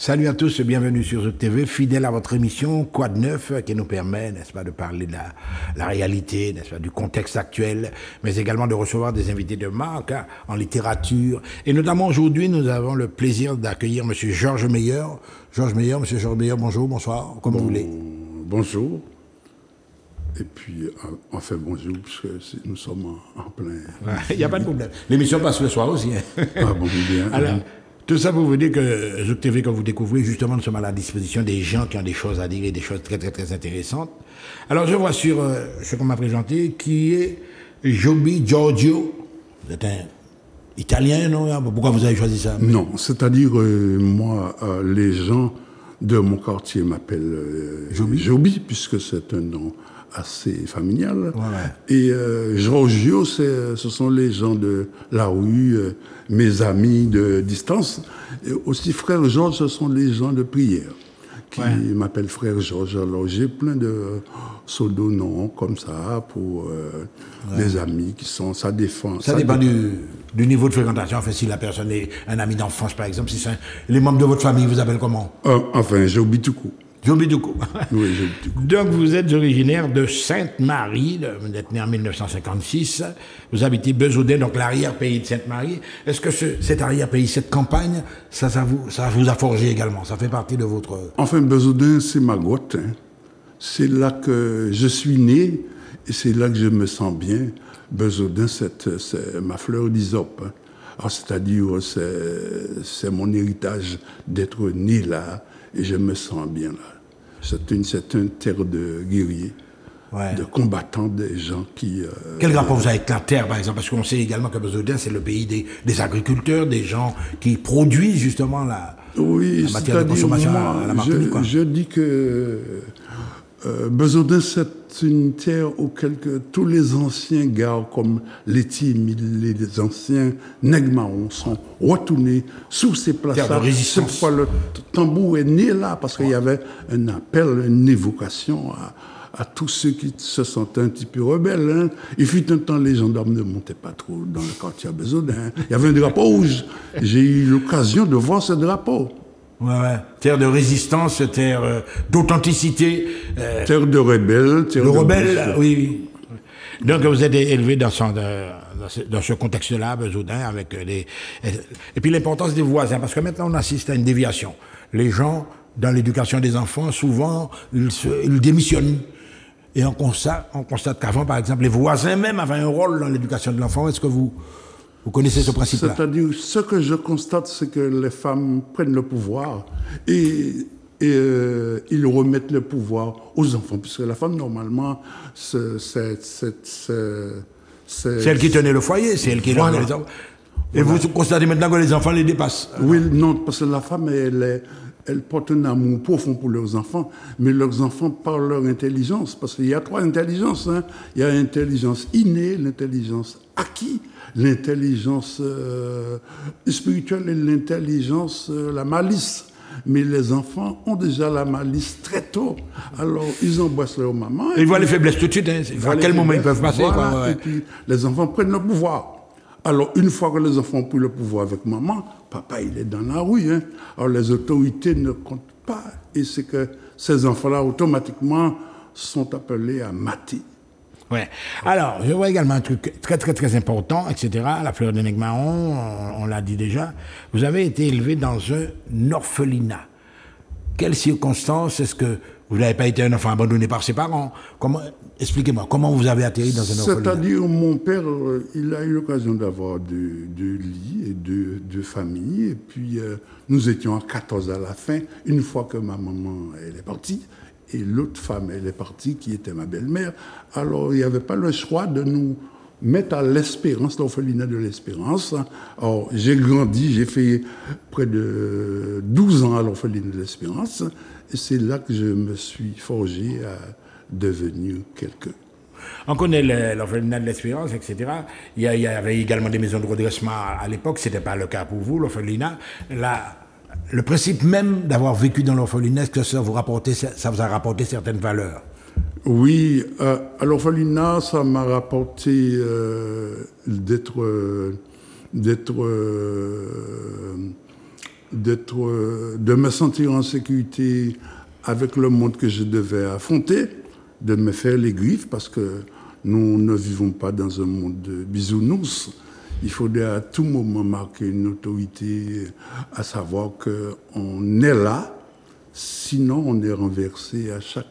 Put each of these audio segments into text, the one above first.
Salut à tous, bienvenue sur Zouk TV, fidèle à votre émission Quoi de neuf, qui nous permet, n'est-ce pas, de parler de la réalité, n'est-ce pas, du contexte actuel, mais également de recevoir des invités de marque en littérature. Et notamment aujourd'hui, nous avons le plaisir d'accueillir M. Georges Meyer. M. Georges Meyer, bonjour, bonsoir, comme vous voulez. Bonjour. Et puis, enfin bonjour, puisque nous sommes en plein... Il n'y a pas de problème. L'émission passe le soir aussi. Ah bon, bien. Alors, tout ça pour vous dire que Zouk TV, comme vous découvrez, justement, nous sommes à la disposition des gens qui ont des choses à dire et des choses très, très, très intéressantes. Alors, je vois sur ce qu'on m'a présenté, qui est Joby Giorgio. Vous êtes un Italien, non? Pourquoi vous avez choisi ça? Non, c'est-à-dire, moi, les gens de mon quartier m'appellent Joby, puisque c'est un nom assez familial. Ouais. Et Giorgio, ce sont les gens de la rue, mes amis de distance. Et aussi frère Georges, ce sont les gens de prière qui m'appellent frère Georges. Alors j'ai plein de pseudo-noms comme ça pour les amis qui sont... Ça dépend. Ça dépend du niveau de fréquentation. Enfin, si la personne est un ami d'enfance, par exemple, si les membres de votre famille vous appellent comment? Enfin, Joby tout court. Joby Doukou. Oui, Joby Doukou. Donc, vous êtes originaire de Sainte-Marie, vous êtes né en 1956, vous habitez Bezourdin, donc l'arrière-pays de Sainte-Marie. Est-ce que cet arrière-pays, cette campagne, ça vous a forgé également? Ça fait partie de votre... Enfin, Bezourdin, c'est ma grotte. Hein. C'est là que je suis né et c'est là que je me sens bien. Bezourdin, c'est ma fleur d'hysope. Hein. Alors, c'est-à-dire, c'est mon héritage d'être né là. Et je me sens bien là. C'est une terre de guerriers, de combattants, des gens qui... Quel rapport vous avez avec la terre, par exemple? Parce qu'on sait également que Bezourdin, c'est le pays des agriculteurs, des gens qui produisent justement la matière de consommation à la Martinique. Je dis que Bezourdin, c'est une terre auquel tous les anciens gars comme Létimille, les anciens Nègre-Marron sont retournés sous ces places-là. Cette fois, le tambour est né là parce qu'il y avait un appel, une évocation à tous ceux qui se sentaient un petit peu rebelles. Hein. Il fut un temps, les gendarmes ne montaient pas trop dans le quartier à Bezourdin. Il y avait un drapeau rouge. J'ai eu l'occasion de voir ce drapeau. Ouais. Terre de résistance, terre d'authenticité. Terre de rebelle. Terre de rebelle, oui. Donc vous êtes élevé dans ce contexte-là, Bezourdin, avec et puis l'importance des voisins, parce que maintenant on assiste à une déviation. Les gens, dans l'éducation des enfants, souvent, ils démissionnent. Et on constate qu'avant, par exemple, les voisins même avaient un rôle dans l'éducation de l'enfant. Est-ce que vous connaissez ce principe-là? C'est-à-dire, ce que je constate, c'est que les femmes prennent le pouvoir et ils remettent le pouvoir aux enfants. Puisque la femme, normalement, c'est elle qui tenait le foyer, c'est elle qui les enfants. Et vous constatez maintenant que les enfants les dépassent? Oui, non, parce que la femme, elle porte un amour profond pour leurs enfants, mais leurs enfants, par leur intelligence, parce qu'il y a trois intelligences. Hein. Il y a l'intelligence innée, l'intelligence acquise, l'intelligence spirituelle et l'intelligence, la malice. Mais les enfants ont déjà la malice très tôt. Alors, ils embrassent leur maman. Ils voient les faiblesses tout de suite. Hein. À quel moment ils peuvent passer. Et puis, les enfants prennent le pouvoir. Alors, une fois que les enfants ont pris le pouvoir avec maman, papa, il est dans la rue. Hein. Alors, les autorités ne comptent pas. Et c'est que ces enfants-là, automatiquement, sont appelés à mater. Ouais. Alors, je vois également un truc très, très, très important, etc. La fleur de Nègre-Marron, on l'a dit déjà. Vous avez été élevé dans un orphelinat. Quelles circonstances est-ce que vous n'avez pas été un enfant abandonné par ses parents? Expliquez-moi, comment vous avez atterri dans un orphelinat? C'est-à-dire, mon père, il a eu l'occasion d'avoir deux lits et deux familles. Et puis, nous étions à 14 à la fin, une fois que ma maman, elle est partie. Et l'autre femme, elle est partie, qui était ma belle-mère. Alors, il n'y avait pas le choix de nous mettre à l'Espérance, l'orphelinat de l'Espérance. Alors, j'ai grandi, j'ai fait près de 12 ans à l'orphelinat de l'Espérance. Et c'est là que je me suis forgé à devenir quelqu'un. On connaît l'orphelinat de l'Espérance, etc. Il y avait également des maisons de redressement à l'époque. Ce n'était pas le cas pour vous, l'orphelinat. Le principe même d'avoir vécu dans l'orphelinat, est-ce que ça vous a rapporté certaines valeurs? Oui, à l'orphelinat, ça m'a rapporté de me sentir en sécurité avec le monde que je devais affronter, de me faire les griffes, parce que nous ne vivons pas dans un monde de bisounours. Il faudrait à tout moment marquer une autorité, à savoir qu'on est là, sinon on est renversé à chaque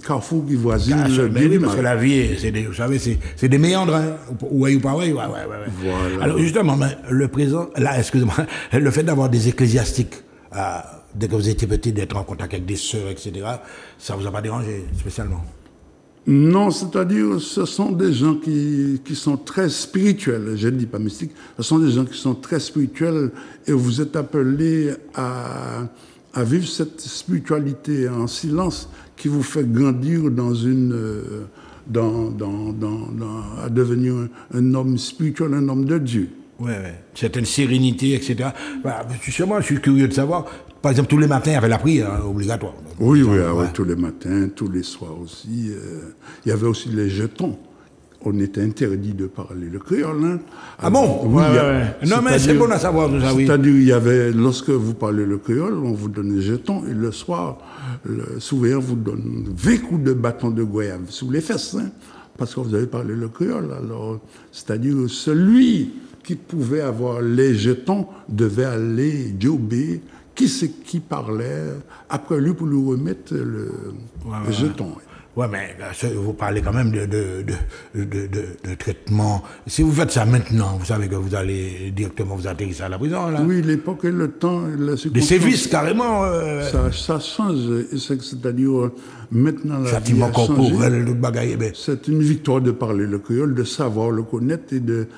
carrefour qui voisine le bien oui, du parce que mal. la vie, vous savez, c'est des méandres, hein, ouais ou pas ouais. Voilà. Alors justement, mais le présent, là, excusez-moi, le fait d'avoir des ecclésiastiques, dès que vous étiez petit, d'être en contact avec des sœurs, etc., ça vous a pas dérangé spécialement? Non, c'est-à-dire, ce sont des gens qui sont très spirituels, je ne dis pas mystiques, ce sont des gens qui sont très spirituels et vous êtes appelés à vivre cette spiritualité en silence qui vous fait grandir à devenir un homme spirituel, un homme de Dieu. Ouais. Certaine sérénité, etc. Voilà, justement, je suis curieux de savoir, par exemple, tous les matins, il y avait la prière obligatoire. Oui, tous les matins, tous les soirs aussi. Il y avait aussi les jetons. On était interdit de parler le créole. Hein. Ah bon? Oui, non, mais c'est bon à savoir tout ça, oui. C'est-à-dire, il y avait, lorsque vous parlez le créole, on vous donne un jeton, et le soir, le souverain vous donne 20 coups de bâton de goyave sous les fesses, hein, parce que vous avez parlé le créole. Alors, c'est-à-dire, celui qui pouvait avoir les jetons devait aller jobber qui parlait après lui pour lui remettre le jeton. Ouais, mais vous parlez quand même de traitement. Si vous faites ça maintenant, vous savez que vous allez directement vous atterrir à la prison, là. Oui, l'époque et le temps, la circonstance. Des sévices, carrément. Ça change. C'est-à-dire, maintenant, la vie châtiment a changé. corporel, d'autres bagailles. C'est une victoire de parler le créole, de savoir le connaître,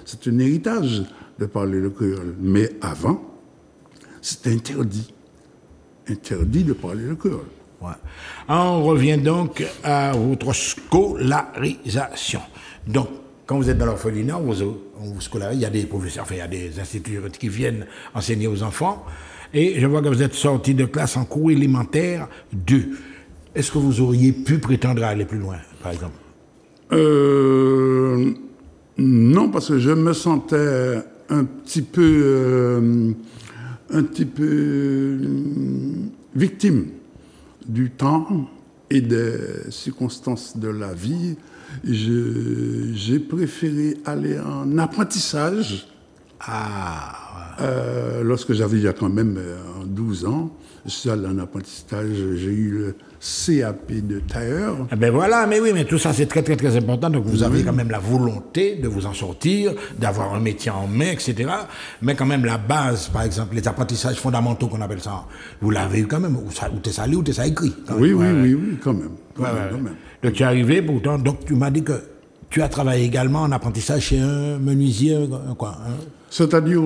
c'est un héritage de parler le créole. Mais avant, c'était interdit. Interdit de parler le créole. Ouais. On revient donc à votre scolarisation. Donc, quand vous êtes dans l'orphelinat, on vous scolarise, il y a des professeurs, enfin, il y a des instituteurs qui viennent enseigner aux enfants. Et je vois que vous êtes sorti de classe en cours élémentaire 2. Est-ce que vous auriez pu prétendre à aller plus loin, par exemple? Non, parce que je me sentais un petit peu victime du temps et des circonstances de la vie. J'ai préféré aller en apprentissage. Lorsque j'avais déjà quand même 12 ans, je suis allé en apprentissage, j'ai eu le CAP de tailleur. Ben voilà, mais oui, mais tout ça c'est très très très important. Donc vous avez quand même la volonté de vous en sortir, d'avoir un métier en main, etc. Mais quand même la base, par exemple, les apprentissages fondamentaux qu'on appelle ça, vous l'avez eu quand même, ou t'es ça lu, ou t'es ça écrit. Oui, quand même. Quand même. Donc tu es arrivé, pourtant, donc tu m'as dit que tu as travaillé également en apprentissage chez un menuisier, quoi. C'est-à-dire,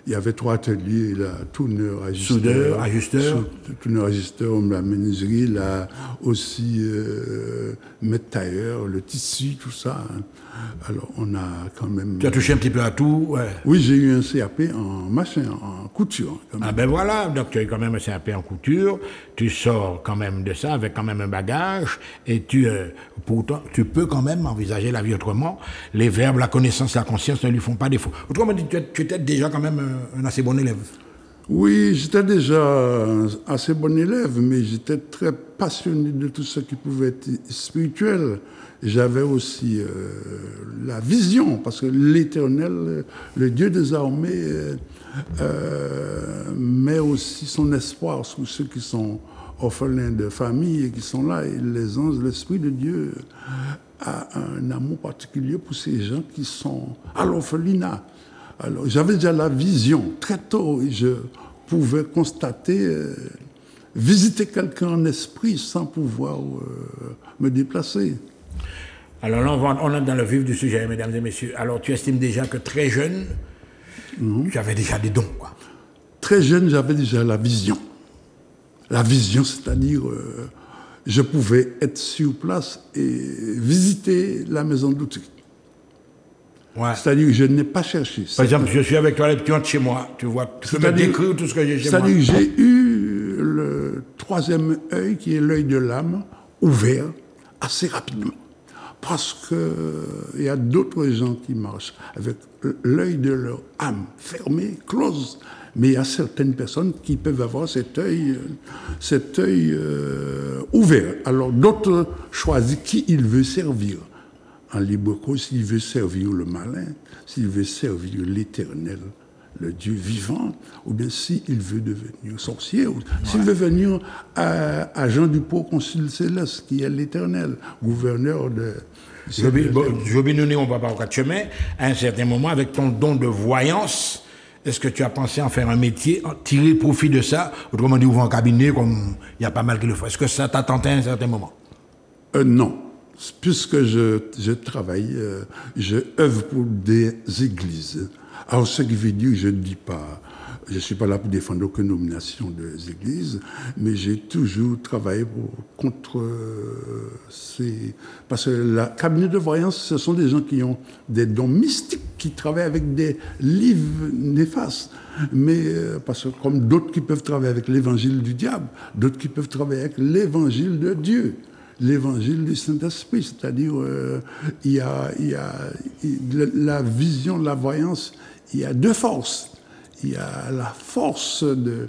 il y avait 3 ateliers, là, tourneur, ajusteur. Soudeur, ajusteur. Tourneur, ajusteur, la menuiserie, là, aussi, maître tailleur, le tissu, tout ça. Hein. Alors, on a quand même... Tu as touché un petit peu à tout, ouais. Oui, j'ai eu un CAP en couture. Ah ben voilà, donc tu as eu quand même un CAP en couture, tu sors quand même de ça avec quand même un bagage, et pourtant, tu peux quand même envisager la vie autrement. Les verbes, la connaissance, la conscience ne lui font pas défaut. Autrement dit, tu étais déjà quand même un assez bon élève. Oui, j'étais déjà assez bon élève, mais j'étais très passionné de tout ce qui pouvait être spirituel. J'avais aussi la vision, parce que l'Éternel, le Dieu des armées, met aussi son espoir sur ceux qui sont orphelins de famille et qui sont là. Et les anges, l'Esprit de Dieu a un amour particulier pour ces gens qui sont à l'orphelinat. Alors, j'avais déjà la vision très tôt et je pouvais constater, visiter quelqu'un en esprit sans pouvoir me déplacer. Alors là, on est dans le vif du sujet, mesdames et messieurs. Alors, tu estimes déjà que très jeune, tu avais déjà des dons, quoi. Très jeune, j'avais déjà la vision. La vision, c'est-à-dire, je pouvais être sur place et visiter la maison d'outils. Ouais. C'est-à-dire que je n'ai pas cherché. Par exemple, je suis avec toi, tu entres chez moi, tu vois, tu peux me décrire tout ce que j'ai chez moi. C'est-à-dire que j'ai eu le 3e œil, qui est l'œil de l'âme, ouvert assez rapidement. parce qu'il y a d'autres gens qui marchent avec l'œil de leur âme fermé, close. Mais il y a certaines personnes qui peuvent avoir cet œil ouvert. Alors d'autres choisissent qui il veut servir. En libre cours, s'il veut servir le malin, s'il veut servir l'Éternel, le Dieu vivant, ou bien s'il veut devenir sorcier, ou s'il veut venir agent du proconsul céleste, qui est l'Éternel, gouverneur de... Joby, nous n'irons pas par quatre chemins. À un certain moment, avec ton don de voyance, est-ce que tu as pensé en faire un métier, en tirer profit de ça, autrement dit, ouvrir un cabinet, comme il y a pas mal qui le font. Est-ce que ça t'a tenté à un certain moment? Non. Puisque je travaille, je œuvre pour des églises. Alors, ce qui veut dire que je ne dis pas, je ne suis pas là pour défendre aucune nomination des églises, mais j'ai toujours travaillé contre ces... Parce que le cabinet de voyance, ce sont des gens qui ont des dons mystiques, qui travaillent avec des livres néfastes. Mais parce que comme d'autres qui peuvent travailler avec l'évangile du diable, d'autres qui peuvent travailler avec l'évangile de Dieu. L'évangile du Saint-Esprit, c'est-à-dire il y a la vision, la voyance, il y a deux forces. Il y a la force de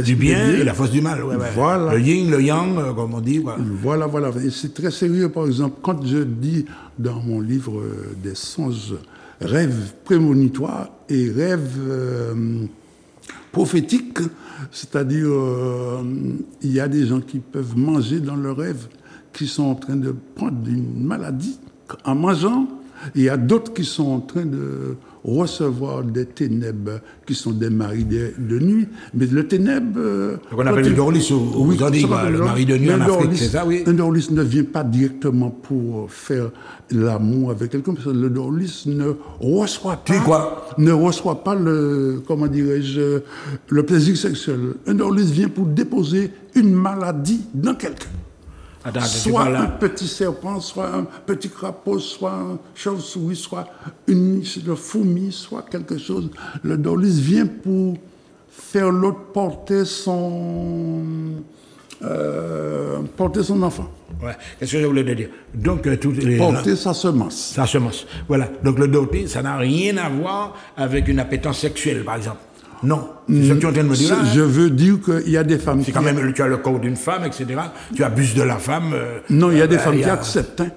du bien et la force du mal. Ouais. Voilà. Le yin, le yang, comme on dit. Voilà. Et c'est très sérieux, par exemple, quand je dis dans mon livre des songes, rêves prémonitoires et rêves prophétiques, c'est-à-dire il y a des gens qui peuvent manger dans leurs rêves, qui sont en train de prendre une maladie en mangeant. Il y a d'autres qui sont en train de recevoir des ténèbres qui sont des maris de nuit. Mais le ténèbre... On appelle le dorlis le mari de nuit en Afrique, c'est ça, oui. Un dorlis ne vient pas directement pour faire l'amour avec quelqu'un, parce que le dorlis ne reçoit pas le, comment dirais-je, le plaisir sexuel. Un dorlis vient pour déposer une maladie dans quelqu'un. Soit un petit serpent, soit un petit crapaud, soit une chauve-souris, soit une fourmi, soit quelque chose. Le dorlis vient pour faire l'autre porter son enfant. Ouais. Qu'est-ce que je voulais te dire? Donc, porter sa semence. Sa semence. Voilà. Donc, le dorlis, ça n'a rien à voir avec une appétence sexuelle, par exemple. Non, c'est ce que tu es en train de me dire. Je veux dire qu'il y a des femmes c'est quand même, tu as le corps d'une femme, etc. Tu abuses de la femme. Non, il y a des femmes qui acceptent. Hein.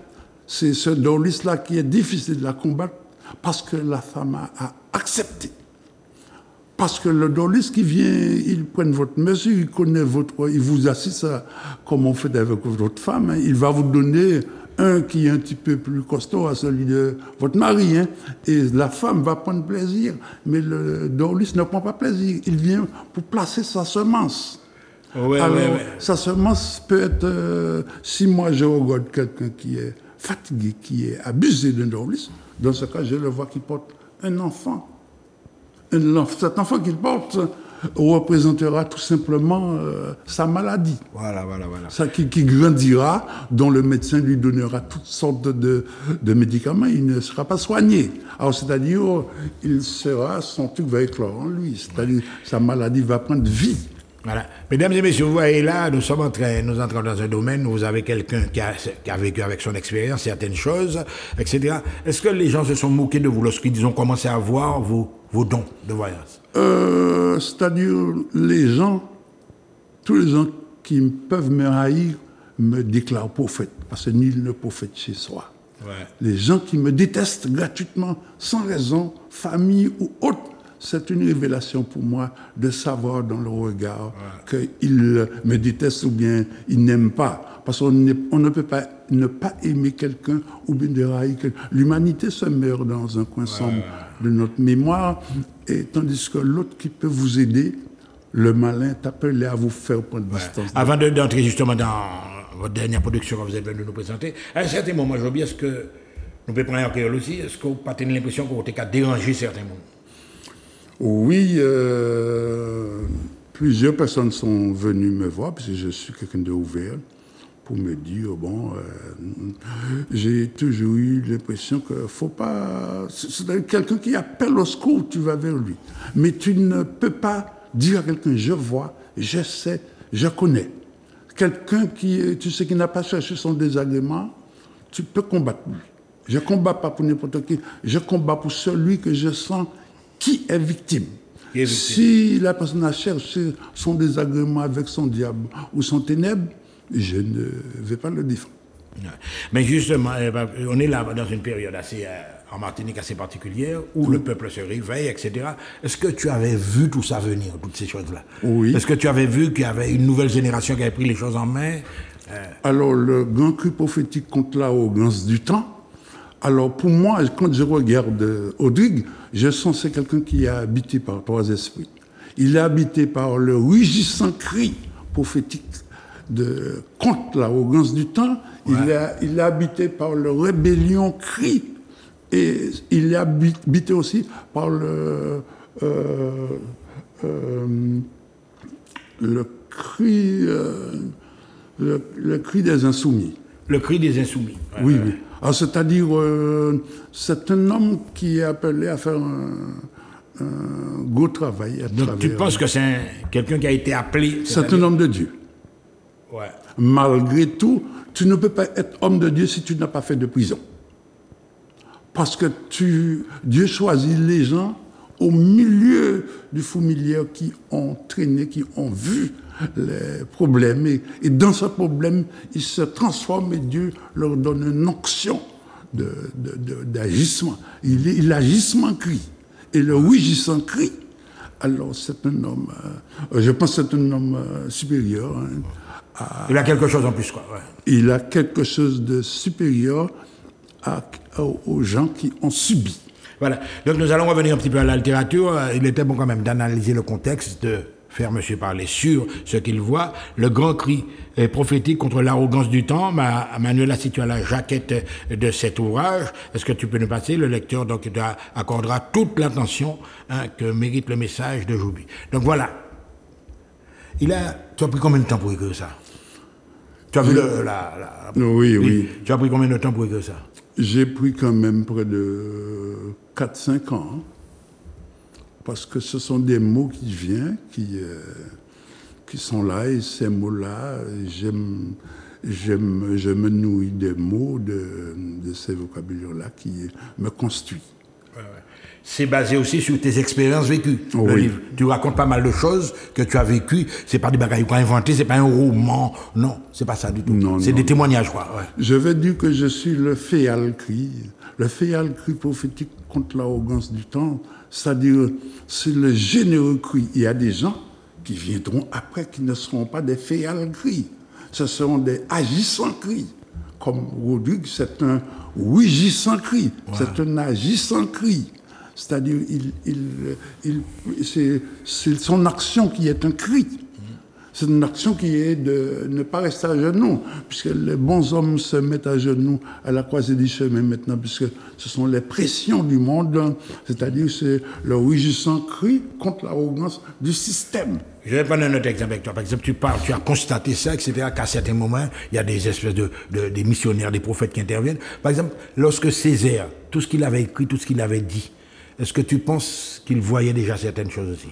C'est ce dorlis-là qui est difficile de la combattre parce que la femme a accepté. Parce que le dorlis qui vient, il prend votre mesure, il connaît il vous assiste comme on fait avec votre femme. Hein. Il va vous donner un qui est un petit peu plus costaud à celui de votre mari. Hein, et la femme va prendre plaisir. Mais le dorlis ne prend pas plaisir. Il vient pour placer sa semence. Alors, sa semence peut être... si moi je regarde quelqu'un qui est fatigué, qui est abusé d'un dorlis, dans ce cas, je le vois qui porte un enfant. Cet enfant qu'il porte représentera tout simplement sa maladie. Voilà. Ça qui grandira, dont le médecin lui donnera toutes sortes de médicaments, il ne sera pas soigné. Alors, c'est-à-dire, son truc va éclore en lui. C'est-à-dire, sa maladie va prendre vie. Voilà. Mesdames et messieurs, vous voyez là, nous entrons dans un domaine où vous avez quelqu'un qui a vécu avec son expérience certaines choses, etc. Est-ce que les gens se sont moqués de vous lorsqu'ils ont commencé à voir vos dons de voyance? C'est-à-dire, tous les gens qui peuvent me haïr me déclarent prophète, parce que nul ne prophète chez soi. Ouais. Les gens qui me détestent gratuitement, sans raison, famille ou autre, c'est une révélation pour moi de savoir dans le regard qu'ils me détestent ou bien ils n'aiment pas. Parce qu'on ne peut pas ne pas aimer quelqu'un ou bien de haïr quelqu'un. L'humanité se meurt dans un coin sombre de notre mémoire, et tandis que l'autre qui peut vous aider, le malin, est appelé à vous faire prendre distance. Avant d'entrer justement dans votre dernière production que vous êtes venu nous présenter, à un certain moment, Joby, est-ce que, nous pouvons prendre en créole aussi, est-ce que vous n'avez pas l'impression que vous avez dérangé certains mondes? Oui, plusieurs personnes sont venues me voir, parce que je suis quelqu'un d'ouvert, pour me dire, j'ai toujours eu l'impression qu'il ne faut pas... C'est quelqu'un qui appelle au secours, tu vas vers lui. Mais tu ne peux pas dire à quelqu'un, je vois, je sais, je connais. Quelqu'un qui n'a pas cherché son désagrément, tu peux combattre pour lui. Je ne combats pas pour n'importe qui, je combats pour celui que je sens qui est victime. Si la personne a cherché son désagrément avec son diable ou son ténèbre, je ne vais pas le défendre. Mais justement, on est là dans une période assez, en Martinique assez particulière, où le peuple se réveille, etc. Est-ce que tu avais vu tout ça venir, toutes ces choses-là? Oui. Est-ce que tu avais vu qu'il y avait une nouvelle génération qui avait pris les choses en main? Alors, le grand cri prophétique contre l'arrogance du temps, alors pour moi, quand je regarde Rodrigue, je sens que c'est quelqu'un qui est habité par trois esprits. Il est habité par le rugissant cri prophétique contre l'arrogance du temps. Ouais. Il est habité par le rébellion cri. Et il est habité aussi par le cri des insoumis. Le cri des insoumis. Ouais, oui, oui. Alors, c'est-à-dire, c'est un homme qui est appelé à faire un gros travail. Donc tu penses que c'est quelqu'un qui a été appelé? C'est un homme de Dieu. Ouais. Malgré tout, tu ne peux pas être homme de Dieu si tu n'as pas fait de prison. Parce que Dieu choisit les gens au milieu du fourmilière qui ont traîné, qui ont vu les problèmes. Et dans ce problème, ils se transforment et Dieu leur donne une onction d'agissement. Il agissement crie. Et le rugissant crie. Alors c'est un homme, je pense que c'est un homme supérieur. Hein, il a quelque chose en plus, quoi. Ouais. Il a quelque chose de supérieur aux gens qui ont subi. Voilà. Donc nous allons revenir un petit peu à la littérature. Il était bon quand même d'analyser le contexte, de faire monsieur parler sur ce qu'il voit. Le grand cri prophétique contre l'arrogance du temps. Manuela, si tu as la jaquette de cet ouvrage, est-ce que tu peux nous passer? Le lecteur donc accordera toute l'attention que mérite le message de Joubi. Donc voilà. Tu as pris combien de temps pour écrire ça? Tu as vu Oui. Tu as pris combien de temps pour écrire ça? J'ai pris quand même près de 4-5 ans. Hein, parce que ce sont des mots qui viennent, qui sont là, et ces mots-là, je me nourris des mots, de ces vocabulaires-là qui me construisent. Ouais. C'est basé aussi sur tes expériences vécues. Oh, le oui. livre. Tu racontes pas mal de choses que tu as vécues. C'est pas des bagailles qu'on a inventées, c'est pas un roman. Non, c'est pas ça du tout. C'est des témoignages, quoi. Ouais. Je vais dire que je suis le féal cri. Le féal cri prophétique contre l'arrogance du temps. C'est-à-dire, c'est le généreux cri. Il y a des gens qui viendront après qui ne seront pas des féal cris. Ce seront des agissants cris. Comme Rodrigue, c'est un rugissant cri. Ouais. C'est un agissant cri. C'est-à-dire, c'est son action qui est un cri. C'est une action qui est de ne pas rester à genoux, puisque les bons hommes se mettent à genoux à la croisée du chemin maintenant, puisque ce sont les pressions du monde, c'est-à-dire c'est le rugissant cri contre l'arrogance du système. Je vais prendre un autre exemple avec toi. Par exemple, tu as constaté ça, etc., qu'à certains moments, il y a des espèces des missionnaires, des prophètes qui interviennent. Par exemple, lorsque Césaire, tout ce qu'il avait écrit, tout ce qu'il avait dit, est-ce que tu penses qu'il voyait déjà certaines choses aussi?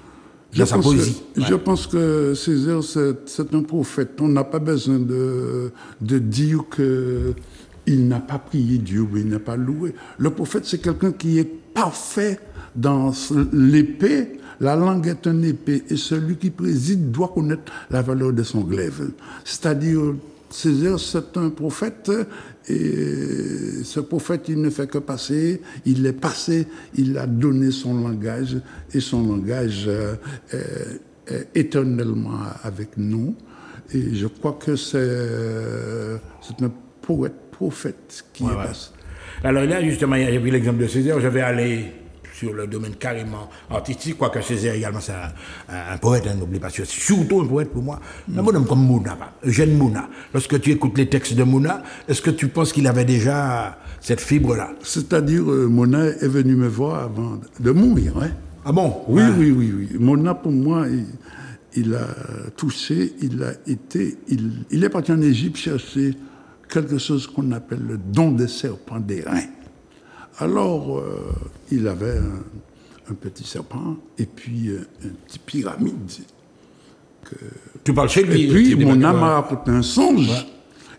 Je pense que Césaire, c'est un prophète. On n'a pas besoin de dire qu'il n'a pas prié Dieu ou il n'a pas loué. Le prophète, c'est quelqu'un qui est parfait dans l'épée. La langue est une épée et celui qui préside doit connaître la valeur de son glaive. C'est-à-dire, Césaire, c'est un prophète et ce prophète, il ne fait que passer. Il est passé, il a donné son langage et son langage est éternellement avec nous. Et je crois que c'est un prophète qui est passé. Alors là, justement, il y a pris l'exemple de Césaire. Je vais aller sur le domaine carrément artistique, quoique Césaire également, c'est un poète, n'oublie pas, c'est surtout un poète pour moi. Un bonhomme comme Mouna, Eugène Mouna. Lorsque tu écoutes les textes de Mouna, est-ce que tu penses qu'il avait déjà cette fibre-là? C'est-à-dire, Mouna est venu me voir avant de mourir. Hein? Ah bon? Oui. Mouna, pour moi, il a touché, il est parti en Égypte chercher quelque chose qu'on appelle le don des serpents d'airain. Alors, il avait un petit serpent et puis un petit pyramide. Tu parles chez lui. Et puis, mon âme m'a raconté un songe. Ouais.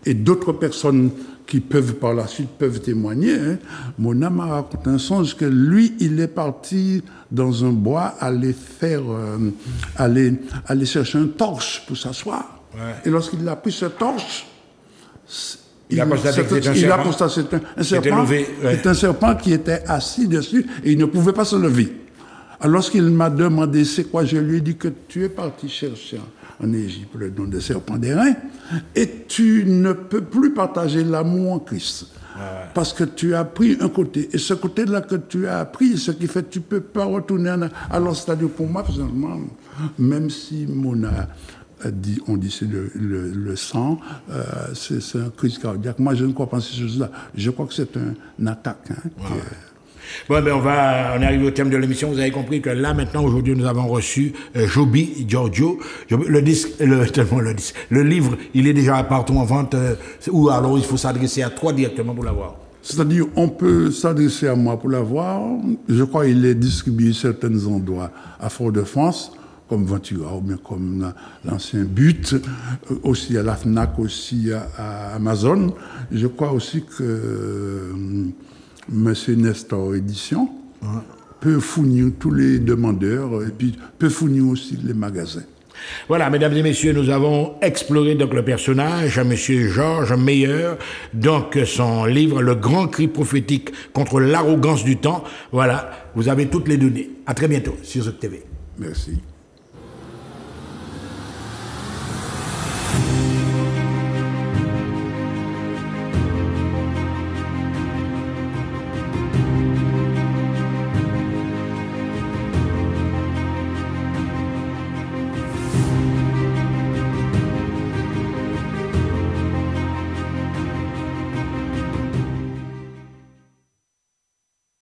Et d'autres personnes qui peuvent par la suite peuvent témoigner. Hein. Mona m'a raconté un songe que lui, il est parti dans un bois aller chercher une torche pour s'asseoir. Ouais. Et lorsqu'il a pris cette torche, il a constaté que c'était un serpent. C'était un serpent qui était assis dessus et il ne pouvait pas se lever. Alors lorsqu'il m'a demandé c'est quoi, je lui ai dit que tu es parti chercher en Égypte le don de serpent d'airain et tu ne peux plus partager l'amour en Christ. Parce que tu as pris un côté. Et ce côté-là que tu as pris, ce qui fait que tu ne peux pas retourner à l'enstade. Pour moi, personnellement, même si Mona on dit c'est le sang, c'est un crise cardiaque. Moi, je ne crois pas à ces choses-là. Je crois que c'est une attaque. Hein, Bon, ben on est arrivé au thème de l'émission. Vous avez compris que là, maintenant, aujourd'hui, nous avons reçu Joby Giorgio. Le livre, il est déjà partout en vente, ou alors il faut s'adresser à toi directement pour l'avoir. C'est-à-dire, on peut s'adresser à moi pour l'avoir. Je crois qu'il est distribué à certains endroits à Fort-de-France, comme Ventura, ou bien comme l'ancien But, aussi à la FNAC, aussi à Amazon. Je crois aussi que Monsieur Nestor Édition peut fournir tous les demandeurs et puis peut fournir aussi les magasins. Voilà, mesdames et messieurs, nous avons exploré donc le personnage, Monsieur Georges Meyer, donc son livre Le Grand Cri prophétique contre l'arrogance du temps. Voilà, vous avez toutes les données. À très bientôt sur Zouk TV. Merci.